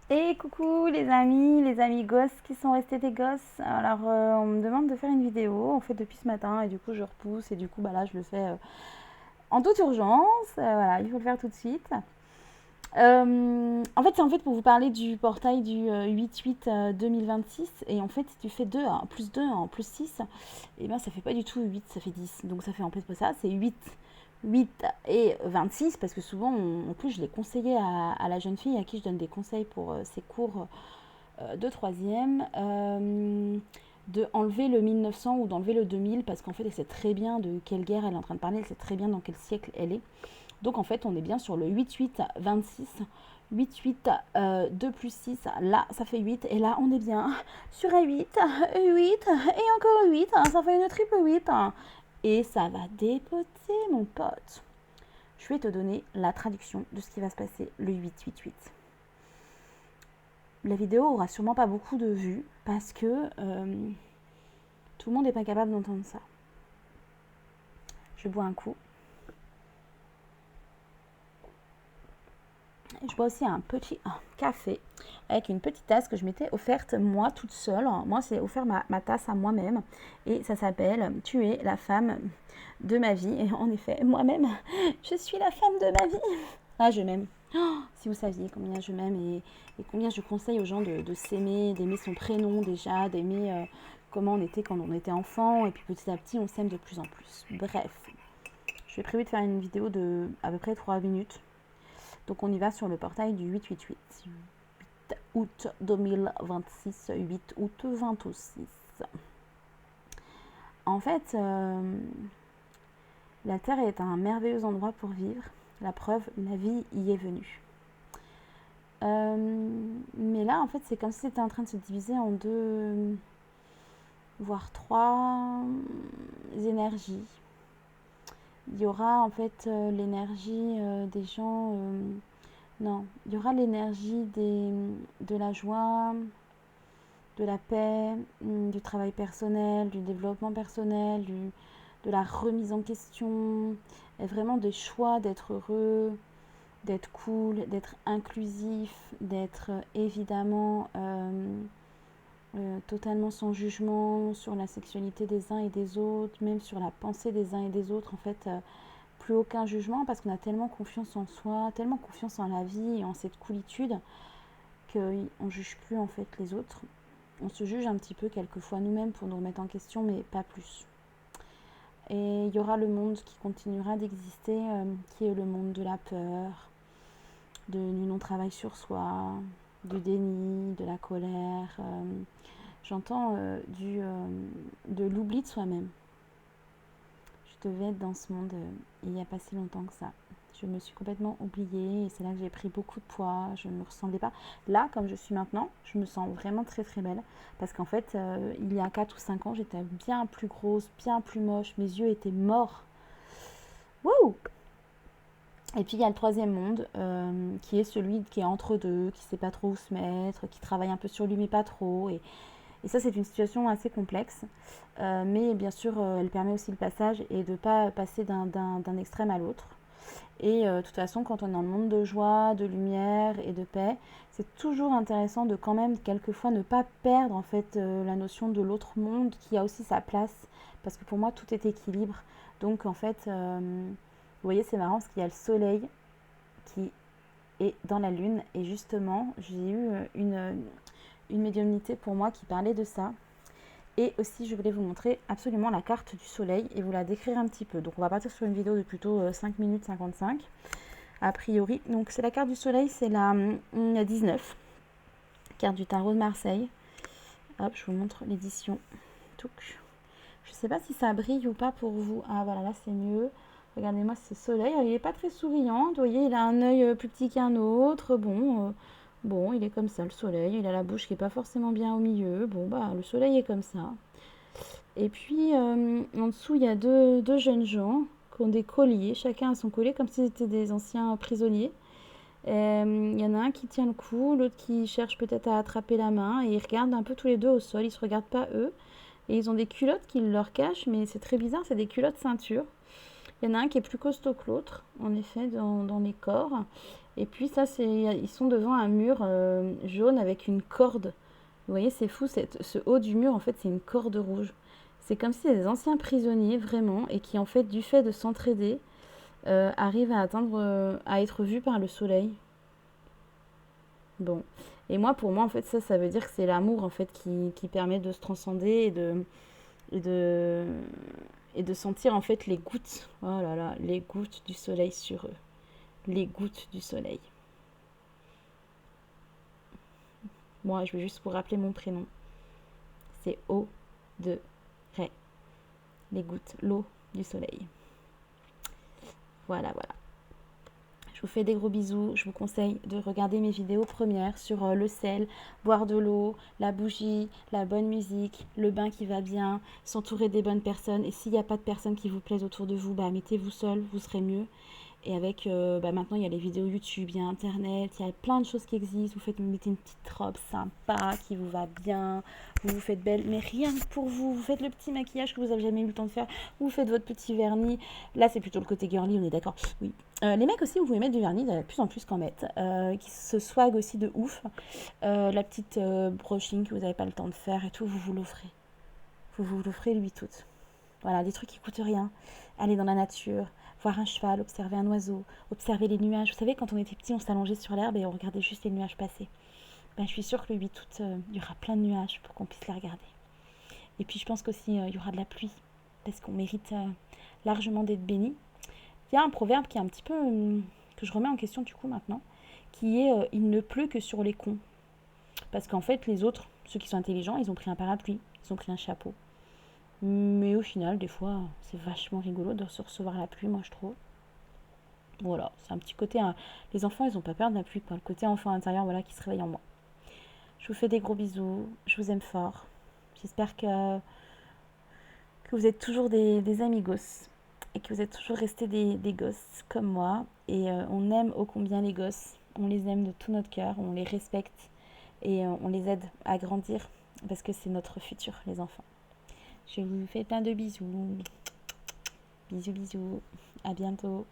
Et coucou les amis gosses qui sont restés des gosses. Alors on me demande de faire une vidéo, on fait depuis ce matin et du coup je repousse et du coup bah là je le fais en toute urgence. Voilà, il faut le faire tout de suite. En fait c'est pour vous parler du portail du 8-8 2026 et en fait si tu fais 2 plus 2 en plus 6, et ben ça fait pas du tout 8, ça fait 10. Donc ça fait en plus pas ça, c'est 8 et 26 parce que souvent en plus je l'ai conseillé à la jeune fille à qui je donne des conseils pour ses cours de troisième, de enlever le 1900 ou d'enlever le 2000 parce qu'en fait elle sait très bien de quelle guerre elle est en train de parler, elle sait très bien dans quel siècle elle est. Donc en fait on est bien sur le 8-8-26. 8-8, 2 plus 6, là ça fait 8 et là on est bien sur un 8, 8 et encore 8, ça fait une triple 8 et ça va dépoter mon pote. Je vais te donner la traduction de ce qui va se passer le 8-8-8. La vidéo aura sûrement pas beaucoup de vues parce que tout le monde n'est pas capable d'entendre ça. Je bois un coup. Et je bois aussi un petit café avec une petite tasse que je m'étais offerte moi toute seule. Moi, c'est offert ma tasse à moi-même et ça s'appelle « Tu es la femme de ma vie ». Et en effet, moi-même, je suis la femme de ma vie. Ah, je m'aime. Oh, si vous saviez combien je m'aime et combien je conseille aux gens de s'aimer, d'aimer son prénom déjà, d'aimer comment on était quand on était enfant. Et puis petit à petit, on s'aime de plus en plus. Bref, je vais prévu de faire une vidéo de à peu près 3 minutes. Donc on y va sur le portail du 888. 8 août 2026, 8 août 26. En fait, la Terre est un merveilleux endroit pour vivre. La preuve, la vie y est venue. Mais là, en fait, c'est comme si c'était en train de se diviser en deux, voire trois énergies. Il y aura en fait l'énergie des gens. Non, il y aura l'énergie de la joie, de la paix, du travail personnel, du développement personnel, de la remise en question, et vraiment des choix d'être heureux, d'être cool, d'être inclusif, d'être évidemment totalement sans jugement sur la sexualité des uns et des autres, même sur la pensée des uns et des autres. En fait, plus aucun jugement parce qu'on a tellement confiance en soi, tellement confiance en la vie et en cette coolitude qu'on ne juge plus en fait les autres. On se juge un petit peu quelquefois nous-mêmes pour nous remettre en question, mais pas plus. Et il y aura le monde qui continuera d'exister, qui est le monde de la peur, du non-travail sur soi, du déni, de la colère. J'entends de l'oubli de soi-même. Je devais être dans ce monde il n'y a pas si longtemps que ça. Je me suis complètement oubliée et c'est là que j'ai pris beaucoup de poids. Je ne me ressemblais pas. Là, comme je suis maintenant, je me sens vraiment très très belle. Parce qu'en fait, il y a 4 ou 5 ans, j'étais bien plus grosse, bien plus moche. Mes yeux étaient morts. Wouh! Et puis il y a le troisième monde, qui est celui qui est entre deux, qui ne sait pas trop où se mettre, qui travaille un peu sur lui mais pas trop. Et ça, c'est une situation assez complexe. Mais bien sûr, elle permet aussi le passage et de ne pas passer d'un extrême à l'autre. Et de toute façon, quand on est dans le monde de joie, de lumière et de paix, c'est toujours intéressant de quand même quelquefois ne pas perdre en fait la notion de l'autre monde qui a aussi sa place. Parce que pour moi, tout est équilibre. Donc en fait, vous voyez, c'est marrant parce qu'il y a le soleil qui est dans la lune. Et justement, j'ai eu une médiumnité pour moi qui parlait de ça. Et aussi, je voulais vous montrer absolument la carte du soleil et vous la décrire un petit peu. Donc, on va partir sur une vidéo de plutôt 5 minutes 55, a priori. Donc, c'est la carte du soleil, c'est la 19, carte du tarot de Marseille. Hop, je vous montre l'édition. Je ne sais pas si ça brille ou pas pour vous. Ah, voilà, là, c'est mieux. Regardez-moi ce soleil. Il n'est pas très souriant. Vous voyez, il a un œil plus petit qu'un autre. Bon, il est comme ça, le soleil. Il a la bouche qui n'est pas forcément bien au milieu. Bon, bah, le soleil est comme ça. Et puis, en dessous, il y a deux jeunes gens qui ont des colliers. Chacun a son collier, comme si c'était des anciens prisonniers. Il y en a un qui tient le cou, l'autre qui cherche peut-être à attraper la main. Et ils regardent un peu tous les deux au sol. Ils ne se regardent pas eux. Et ils ont des culottes qui leur cachent, mais c'est très bizarre, c'est des culottes ceinture. Il y en a un qui est plus costaud que l'autre, en effet, dans les corps. Et puis ça, ils sont devant un mur jaune avec une corde. Vous voyez, c'est fou, ce haut du mur, en fait, c'est une corde rouge. C'est comme si c'était des anciens prisonniers, vraiment, et qui, en fait, du fait de s'entraider, arrivent à être vus par le soleil. Bon. Et moi, pour moi, en fait, ça veut dire que c'est l'amour, en fait, qui permet de se transcender et de, et de sentir, en fait, les gouttes. Oh là là, les gouttes du soleil sur eux. Les gouttes du soleil. Moi, je vais juste vous rappeler mon prénom. C'est O de Ré. Les gouttes, l'eau du soleil. Voilà, voilà. Je vous fais des gros bisous. Je vous conseille de regarder mes vidéos premières sur le sel, boire de l'eau, la bougie, la bonne musique, le bain qui va bien, s'entourer des bonnes personnes. Et s'il n'y a pas de personnes qui vous plaisent autour de vous, mettez-vous seul, vous serez mieux. Et avec, maintenant, il y a les vidéos YouTube, il y a Internet, il y a plein de choses qui existent. Vous mettez une petite robe sympa qui vous va bien, vous vous faites belle, mais rien que pour vous. Vous faites le petit maquillage que vous n'avez jamais eu le temps de faire, vous faites votre petit vernis. Là, c'est plutôt le côté girly, on est d'accord? Oui. Les mecs aussi, vous pouvez mettre du vernis, il y a de plus en plus qu'en mettre, qui se swag aussi de ouf. La petite brushing que vous n'avez pas le temps de faire et tout, vous l'offrez. Vous l'offrez lui toute. Voilà, des trucs qui coûtent rien. Aller dans la nature, voir un cheval, observer un oiseau, observer les nuages. Vous savez, quand on était petit, on s'allongeait sur l'herbe et on regardait juste les nuages passer. Je suis sûre que le 8 août, il y aura plein de nuages pour qu'on puisse les regarder. Et puis je pense qu'aussi, il y aura de la pluie, parce qu'on mérite largement d'être béni. Il y a un proverbe qui est un petit peu, que je remets en question du coup maintenant, qui est il ne pleut que sur les cons. Parce qu'en fait, les autres, ceux qui sont intelligents, ils ont pris un parapluie, ils ont pris un chapeau. Mais au final, des fois, c'est vachement rigolo de se recevoir la pluie, moi je trouve. Voilà, c'est un petit côté. Les enfants, ils n'ont pas peur de la pluie, quoi. Le côté enfant intérieur, voilà, qui se réveille en moi. Je vous fais des gros bisous, je vous aime fort. J'espère que vous êtes toujours des amigos et que vous êtes toujours restés des gosses comme moi. Et on aime ô combien les gosses. On les aime de tout notre cœur, on les respecte et on les aide à grandir parce que c'est notre futur, les enfants. Je vous fais plein de bisous. Bisous, bisous. À bientôt.